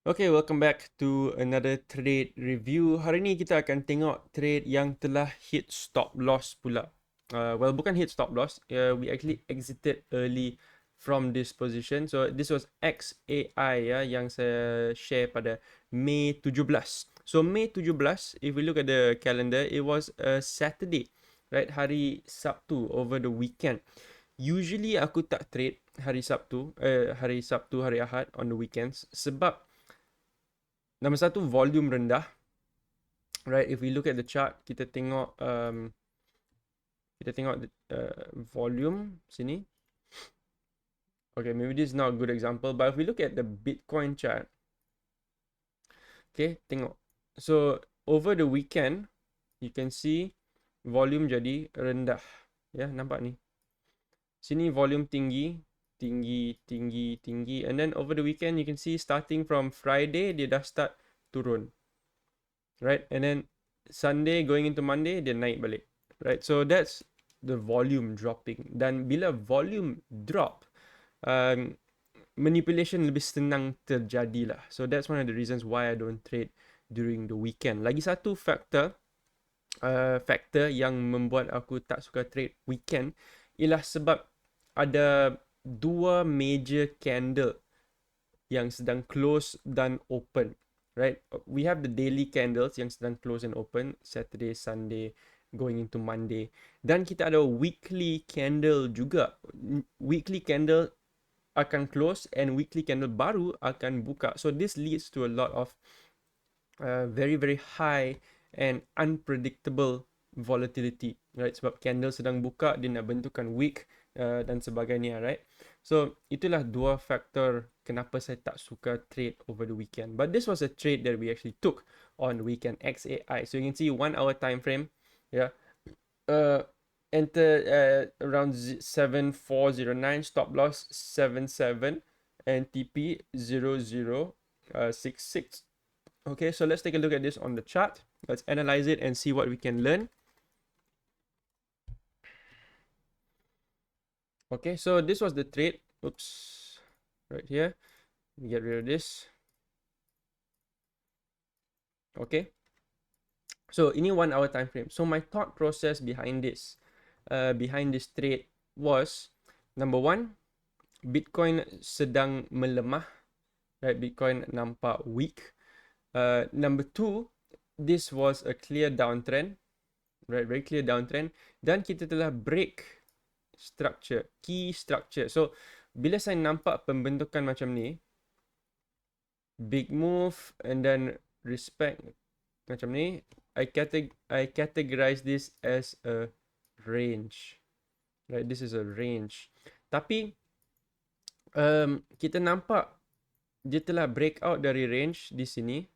Okay, welcome back to another trade review. Hari ni kita akan tengok trade yang telah hit stop loss pula. Well, bukan hit stop loss. We actually exited early from this position. So this was XAI ya yang saya share pada Mei 17. So Mei 17, if we look at the calendar, it was a Saturday, right? Hari Sabtu over the weekend. Usually aku tak trade hari Sabtu, hari Ahad on the weekends sebab Nombor satu, volume rendah. Right, if we look at the chart, kita tengok volume sini. Okay, maybe this is not a good example, but if we look at the Bitcoin chart, okay, tengok. So over the weekend, you can see volume jadi rendah. Ya, nampak ni. Sini volume tinggi, tinggi, and then over the weekend you can see starting from Friday dia dah start turun. Right, and then Sunday going into Monday dia naik balik, right? So that's the volume dropping. Dan bila volume drop, manipulation lebih senang terjadi lah. So that's one of the reasons why I don't trade during the weekend. Lagi satu factor yang membuat aku tak suka trade weekend ialah sebab ada dua major candle yang sedang close dan open, right? We have the daily candles yang sedang close and open, Saturday, Sunday, going into Monday. Dan kita ada weekly candle juga. Weekly candle akan close and weekly candle baru akan buka. So this leads to a lot of very very high and unpredictable volatility, right? Sebab candle sedang buka, dia nak bentukkan wick dan sebagainya, right? So itulah dua faktor kenapa saya tak suka trade over the weekend. But this was a trade that we actually took on the weekend, XAI. So you can see 1 hour time frame, yeah. Enter around 7409, stop loss 77, and TP 0066. Okay, so let's take a look at this on the chart. Let's analyze it and see what we can learn. Okay, so this was the trade. Oops, right here. We get rid of this. Okay. So ini 1 hour time frame. So my thought process behind this trade was, number one, Bitcoin sedang melemah, right? Bitcoin nampak weak. Number two, this was a clear downtrend, right? Very clear downtrend. Dan kita telah break structure, key structure. So bila saya nampak pembentukan macam ni, big move and then respect macam ni, I categorize this as a range, right? This is a range. Tapi kita nampak dia telah break out dari range di sini,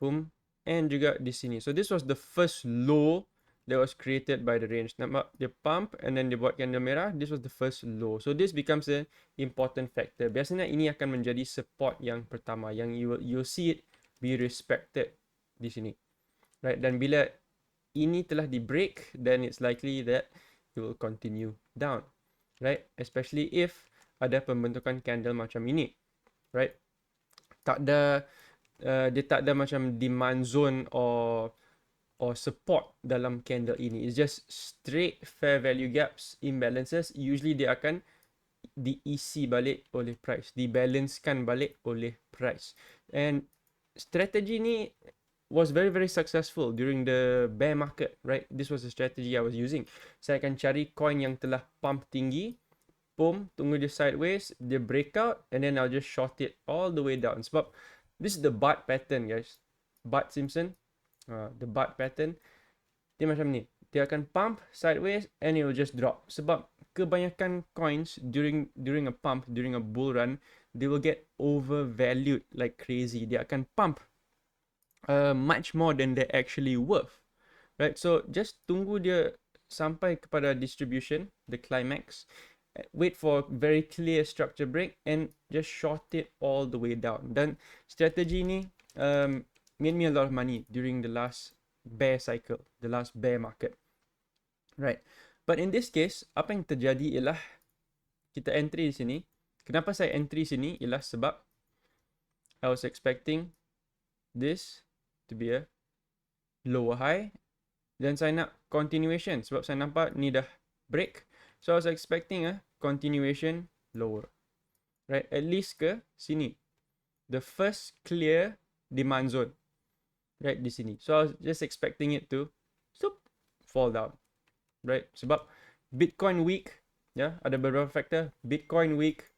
boom, and juga di sini. So this was the first low that was created by the range. Nampak dia pump and then dia buat candle merah. This was the first low. So this becomes an important factor. Biasanya ini akan menjadi support yang pertama, yang you see it be respected di sini, right? Dan bila ini telah di break, then it's likely that it will continue down, right? Especially if ada pembentukan candle macam ini, right? Tak ada dia tak ada macam demand zone or support dalam candle ini. It's just straight fair value gaps, imbalances. Usually dia akan diisi balik oleh price, dibalancekan balik oleh price. And strategy ni was very very successful during the bear market, right? This was the strategy I was using. Saya akan cari coin yang telah pump tinggi, boom, tunggu dia sideways, dia breakout, and then I'll just short it all the way down. Sebab this is the Bart pattern, guys. Bart Simpson, the Bart pattern, dia macam ni. Dia akan pump sideways and it will just drop. Sebab kebanyakan coins during a pump, during a bull run, they will get overvalued like crazy. Dia akan pump much more than they're actually worth, right? So just tunggu dia sampai kepada distribution, the climax, wait for very clear structure break and just short it all the way down. Dan strategi ni made me a lot of money during the last bear cycle, the last bear market, right? But in this case, apa yang terjadi ialah kita entry di sini. Kenapa saya entry sini ialah sebab I was expecting this to be a lower high. Dan saya nak continuation sebab saya nampak ni dah break. So I was expecting a continuation lower. Right, at least ke sini. The first clear demand zone. Right, di sini. So I was just expecting it to fall down. Right, sebab Bitcoin weak. Ya, ada beberapa factor. Bitcoin weak.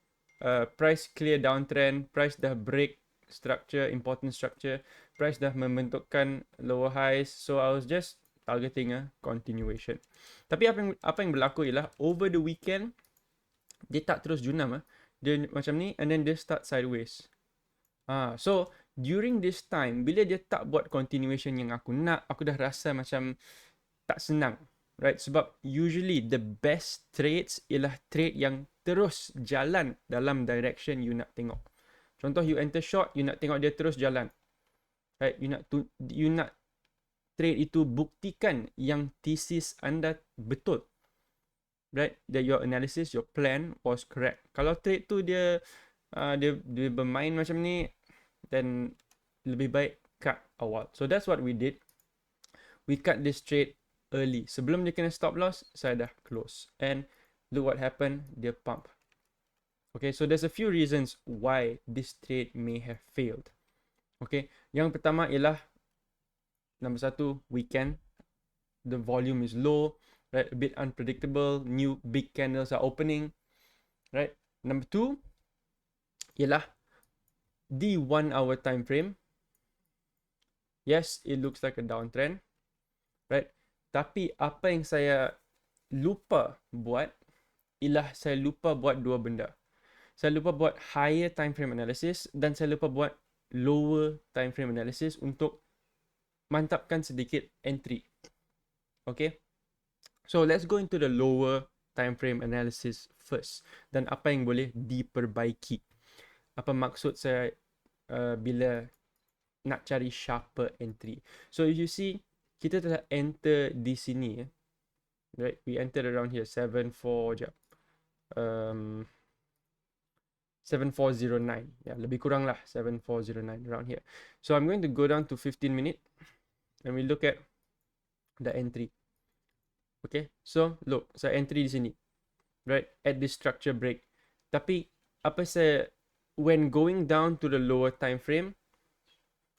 Price clear downtrend. Price dah break structure, important structure. Price dah membentukkan lower highs. So I was just targeting a continuation. Tapi apa yang berlaku ialah over the weekend dia tak terus junam dia macam ni and then dia start sideways. So during this time bila dia tak buat continuation yang aku nak, aku dah rasa macam tak senang. Right, sebab usually the best trades ialah trade yang terus jalan dalam direction you nak tengok. Contoh you enter short, you nak tengok dia terus jalan. Right, you nak trade itu buktikan yang thesis anda betul. Right, that your analysis, your plan was correct. Kalau trade tu dia bermain macam ni, then lebih baik cut awal. So that's what we did. We cut this trade early. Sebelum dia kena stop loss, saya dah close. And look what happened, dia pump. Okay, so there's a few reasons why this trade may have failed. Okay, yang pertama ialah number satu, weekend. The volume is low, right? A bit unpredictable. New big candles are opening, right? Number two ialah the 1 hour time frame. Yes, it looks like a downtrend, right? Tapi apa yang saya lupa buat ialah saya lupa buat dua benda. Saya lupa buat higher time frame analysis dan saya lupa buat lower time frame analysis untuk mantapkan sedikit entry. Okay, so let's go into the lower time frame analysis first. Dan apa yang boleh diperbaiki. Apa maksud saya bila nak cari sharper entry. So if you see, kita telah enter di sini. Right, we entered around here, 74 jap. 7409. Yeah, lebih kurang lah 7409 around here. So I'm going to go down to 15 minute and we look at the entry. Okay, so look, saya entry di sini. Right, at this structure break. Tapi apa saya, when going down to the lower time frame,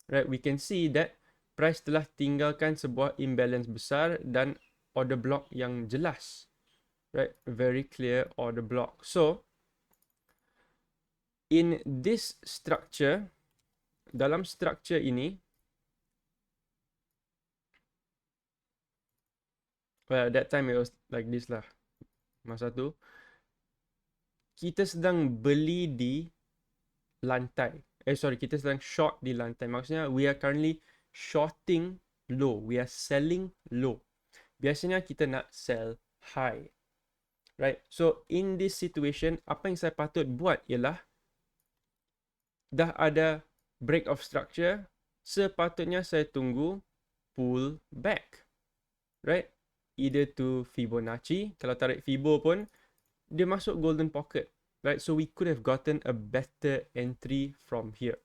right, we can see that price telah tinggalkan sebuah imbalance besar dan order block yang jelas. Right, very clear order block. So in this structure, dalam structure ini, well, that time it was like this lah. Masa tu kita sedang beli di lantai. Kita sedang short di lantai. Maksudnya we are currently shorting low. We are selling low. Biasanya kita nak sell high. Right? So in this situation, apa yang saya patut buat ialah dah ada break of structure, sepatutnya saya tunggu pull back. Right? Either to Fibonacci. Kalau tarik Fibo pun, dia masuk golden pocket. Right? So we could have gotten a better entry from here.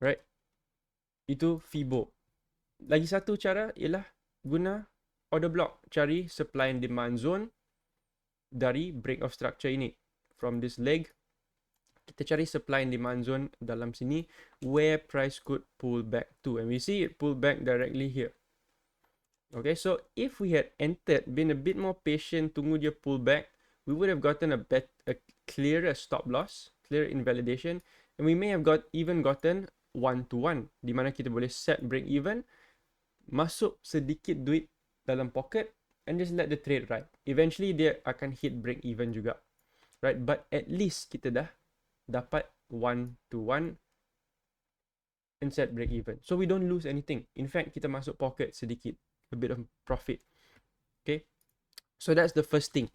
Right? Itu Fibo. Lagi satu cara ialah guna order block. Cari supply and demand zone dari break of structure ini. From this leg, kita cari supply and demand zone dalam sini where price could pull back to. And we see it pull back directly here. Okay, so if we had entered, been a bit more patient, tunggu dia pull back, we would have gotten a clearer stop loss, clear invalidation, and we may have even gotten 1-to-1, di mana kita boleh set break even, masuk sedikit duit dalam pocket, and just let the trade ride. Eventually dia akan hit break even juga, right? But at least kita dah dapat 1-to-1 and set break even, so we don't lose anything. In fact, kita masuk pocket sedikit, a bit of profit. Okay, so that's the first thing.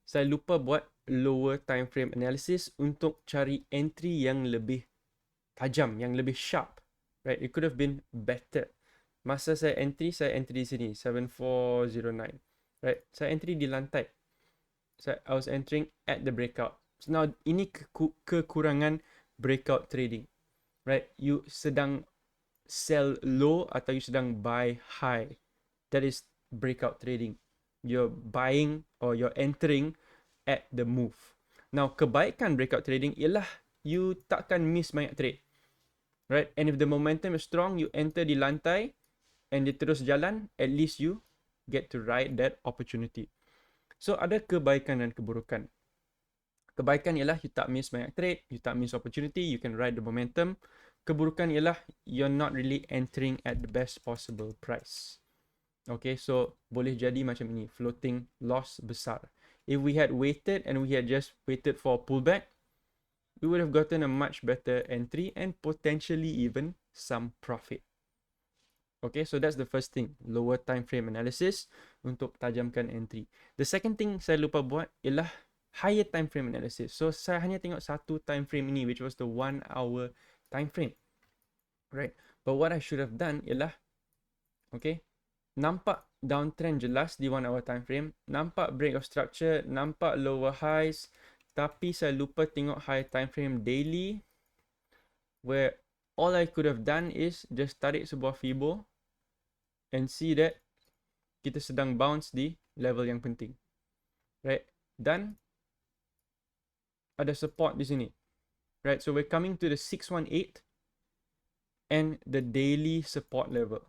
Saya lupa buat lower time frame analysis untuk cari entry yang lebih tajam, yang lebih sharp. Right, it could have been better. Masa saya entry di sini 7409. Right, saya entry di lantai. I was entering at the breakout. So now ini kekurangan breakout trading. right? You sedang sell low atau you sedang buy high. That is breakout trading. You're buying or you're entering at the move. Now, kebaikan breakout trading ialah you takkan miss banyak trade. Right? And if the momentum is strong, you enter di lantai and dia terus jalan, at least you get to ride that opportunity. So, ada kebaikan dan keburukan. Kebaikan ialah you tak miss banyak trade, you tak miss opportunity, you can ride the momentum. Keburukan ialah you're not really entering at the best possible price. Okay, so boleh jadi macam ini, floating loss besar. If we had waited and we had just waited for a pullback, we would have gotten a much better entry and potentially even some profit. Okay, so that's the first thing, lower time frame analysis untuk tajamkan entry. The second thing saya lupa buat ialah higher time frame analysis. So saya hanya tengok satu time frame ini, which was the 1 hour time frame. Right, but what I should have done ialah, okay, nampak downtrend jelas di 1 hour time frame, nampak break of structure, nampak lower highs, tapi saya lupa tengok high time frame daily, where all I could have done is just tarik sebuah Fibo and see that kita sedang bounce di level yang penting. Right? Dan ada support di sini. Right? So we're coming to the 618 and the daily support level.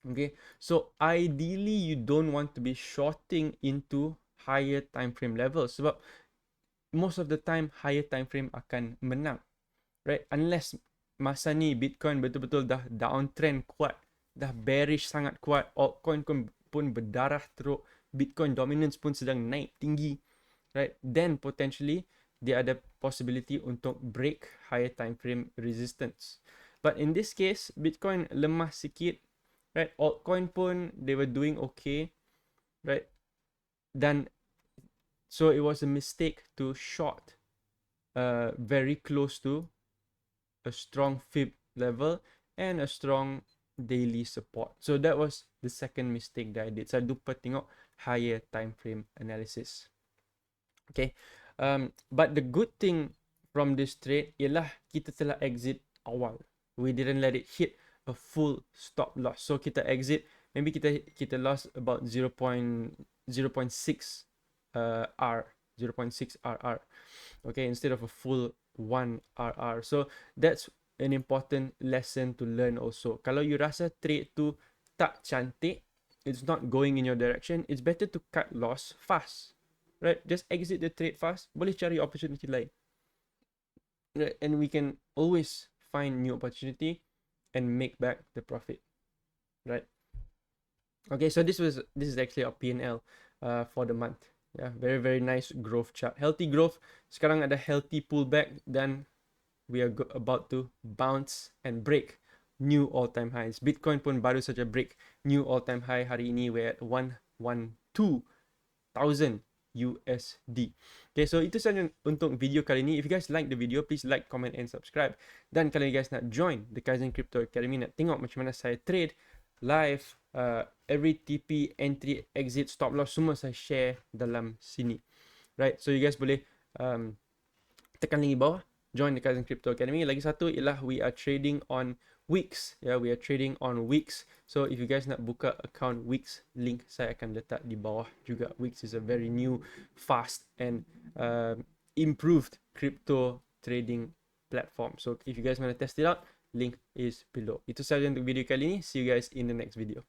Okay? So ideally you don't want to be shorting into higher time frame levels sebab most of the time higher time frame akan menang. Right? Unless masa ni Bitcoin betul-betul dah downtrend kuat, dah bearish sangat kuat, altcoin pun berdarah teruk, Bitcoin dominance pun sedang naik tinggi, right? Then potentially dia ada possibility untuk break higher time frame resistance. But in this case, Bitcoin lemah sikit, right? Altcoin pun they were doing okay, right? Dan so it was a mistake to short very close to a strong fib level and a strong daily support. So that was the second mistake that I did. Saya lupa tengok higher time frame analysis. Okay, but the good thing from this trade ialah kita telah exit awal. We didn't let it hit a full stop loss. So kita exit, maybe kita lost about 0.6 R, 0.6 RR. Okay, instead of a full 1 RR. So that's an important lesson to learn also. Kalau you rasa trade tu tak cantik, it's not going in your direction, it's better to cut loss fast. Right? Just exit the trade fast. Boleh cari opportunity lain. Right? And we can always find new opportunity and make back the profit. Right? Okay, so this is actually our P&L for the month. Yeah, very very nice growth chart. Healthy growth. Sekarang ada healthy pullback dan we are about to bounce and break new all-time highs. Bitcoin pun baru saja break new all-time high hari ini. We're at 112,000 USD. Okay, so itu saja untuk video kali ini. If you guys like the video, please like, comment and subscribe. Dan kalau you guys nak join the Kaizen Crypto Academy, nak tengok macam mana saya trade live, every TP, entry, exit, stop loss, semua saya share dalam sini. Right, so you guys boleh tekan link di bawah, join the Kaizen Crypto Academy. Lagi satu ialah we are trading on Wix. Yeah, we are trading on Wix. So if you guys nak buka account Wix, link saya akan letak di bawah juga. Wix is a very new, fast and improved crypto trading platform. So if you guys want to test it out, link is below. Itu sahaja untuk video kali ini. See you guys in the next video.